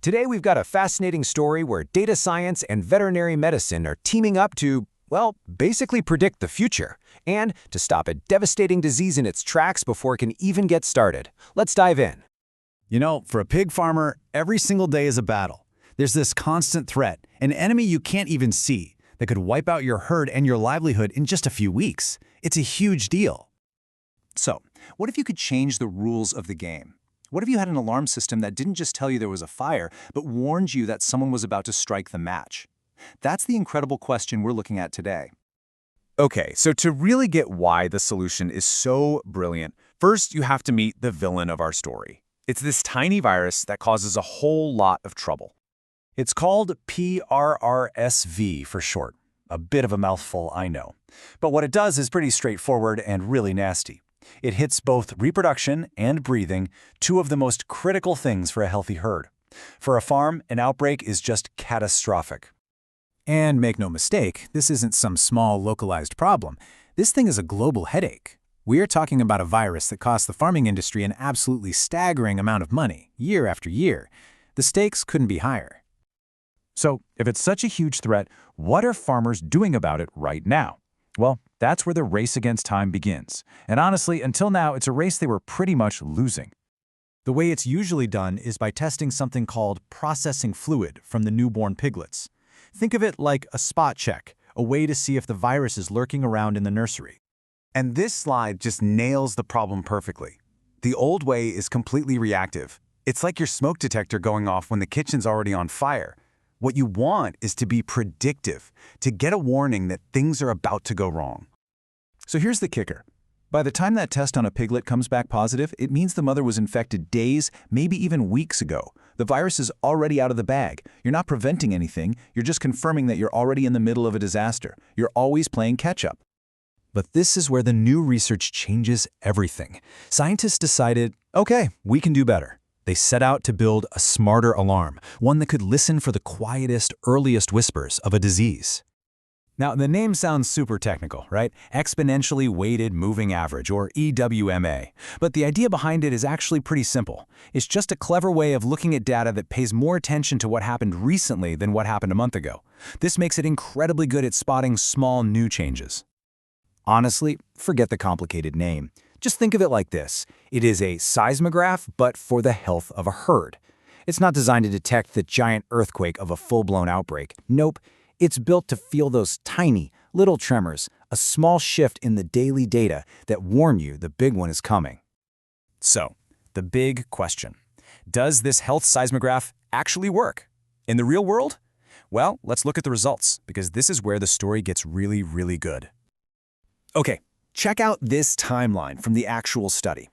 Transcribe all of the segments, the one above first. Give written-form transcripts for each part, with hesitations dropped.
Today we've got a fascinating story where data science and veterinary medicine are teaming up to, well, basically predict the future, and to stop a devastating disease in its tracks before it can even get started. Let's dive in. You know, for a pig farmer, every single day is a battle. There's this constant threat, an enemy you can't even see, that could wipe out your herd and your livelihood in just a few weeks. It's a huge deal. So, what if you could change the rules of the game? What if you had an alarm system that didn't just tell you there was a fire, but warned you that someone was about to strike the match? That's the incredible question we're looking at today. Okay, so to really get why the solution is so brilliant, first you have to meet the villain of our story. It's this tiny virus that causes a whole lot of trouble. It's called PRRSV for short. A bit of a mouthful, I know. But what it does is pretty straightforward and really nasty. It hits both reproduction and breathing, two of the most critical things for a healthy herd. For a farm, an outbreak is just catastrophic. And make no mistake, this isn't some small localized problem. This thing is a global headache. We're talking about a virus that costs the farming industry an absolutely staggering amount of money, year after year. The stakes couldn't be higher. So, if it's such a huge threat, what are farmers doing about it right now? Well, that's where the race against time begins. And honestly, until now, it's a race they were pretty much losing. The way it's usually done is by testing something called processing fluid from the newborn piglets. Think of it like a spot check, a way to see if the virus is lurking around in the nursery. And this slide just nails the problem perfectly. The old way is completely reactive. It's like your smoke detector going off when the kitchen's already on fire. What you want is to be predictive, to get a warning that things are about to go wrong. So here's the kicker. By the time that test on a piglet comes back positive, it means the mother was infected days, maybe even weeks ago. The virus is already out of the bag. You're not preventing anything, you're just confirming that you're already in the middle of a disaster. You're always playing catch-up. But this is where the new research changes everything. Scientists decided, okay, we can do better. They set out to build a smarter alarm, one that could listen for the quietest, earliest whispers of a disease. Now, the name sounds super technical, right? Exponentially weighted moving average, or EWMA. But the idea behind it is actually pretty simple. It's just a clever way of looking at data that pays more attention to what happened recently than what happened a month ago. This makes it incredibly good at spotting small new changes. Honestly, forget the complicated name. Just think of it like this. It is a seismograph, but for the health of a herd. It's not designed to detect the giant earthquake of a full-blown outbreak. Nope. It's built to feel those tiny, little tremors, a small shift in the daily data that warn you the big one is coming. So, the big question. Does this health seismograph actually work? In the real world? Well, let's look at the results, because this is where the story gets really, really good. Okay, check out this timeline from the actual study.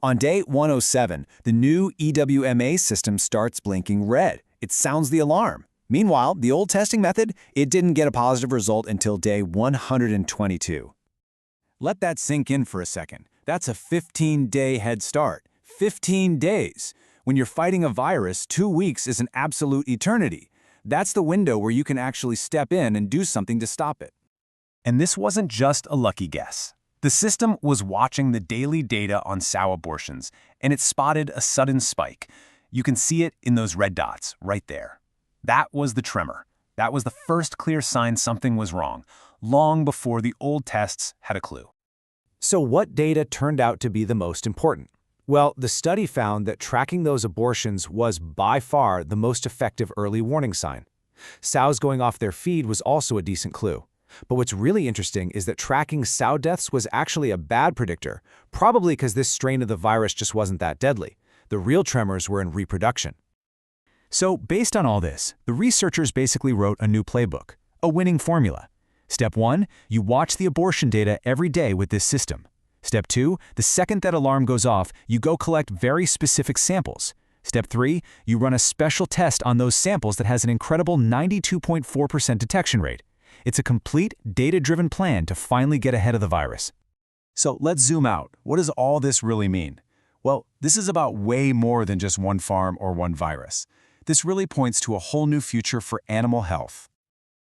On day 107, the new EWMA system starts blinking red. It sounds the alarm. Meanwhile, the old testing method, it didn't get a positive result until day 122. Let that sink in for a second. That's a 15-day head start. 15 days. When you're fighting a virus, 2 weeks is an absolute eternity. That's the window where you can actually step in and do something to stop it. And this wasn't just a lucky guess. The system was watching the daily data on sow abortions, and it spotted a sudden spike. You can see it in those red dots right there. That was the tremor. That was the first clear sign something was wrong, long before the old tests had a clue. So what data turned out to be the most important? Well, the study found that tracking those abortions was by far the most effective early warning sign. Sows going off their feed was also a decent clue. But what's really interesting is that tracking sow deaths was actually a bad predictor, probably because this strain of the virus just wasn't that deadly. The real tremors were in reproduction. So, based on all this, the researchers basically wrote a new playbook, a winning formula. Step 1, you watch the abortion data every day with this system. Step 2, the second that alarm goes off, you go collect very specific samples. Step 3, you run a special test on those samples that has an incredible 92.4% detection rate. It's a complete, data-driven plan to finally get ahead of the virus. So let's zoom out. What does all this really mean? Well, this is about way more than just one farm or one virus. This really points to a whole new future for animal health.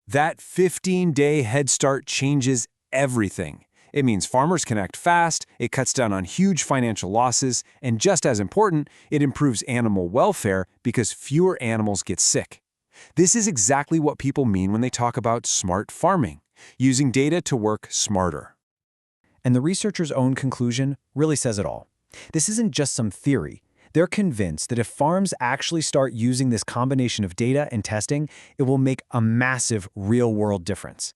That 15-day head start changes everything. It means farmers can act fast, it cuts down on huge financial losses, and just as important, it improves animal welfare because fewer animals get sick. This is exactly what people mean when they talk about smart farming, using data to work smarter. And the researchers' own conclusion really says it all. This isn't just some theory. They're convinced that if farms actually start using this combination of data and testing, it will make a massive real-world difference.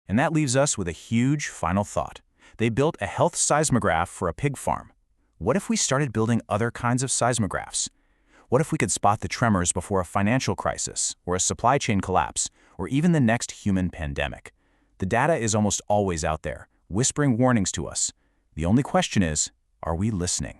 And that leaves us with a huge final thought. They built a health seismograph for a pig farm. What if we started building other kinds of seismographs? What if we could spot the tremors before a financial crisis, or a supply chain collapse, or even the next human pandemic? The data is almost always out there, whispering warnings to us. The only question is, are we listening?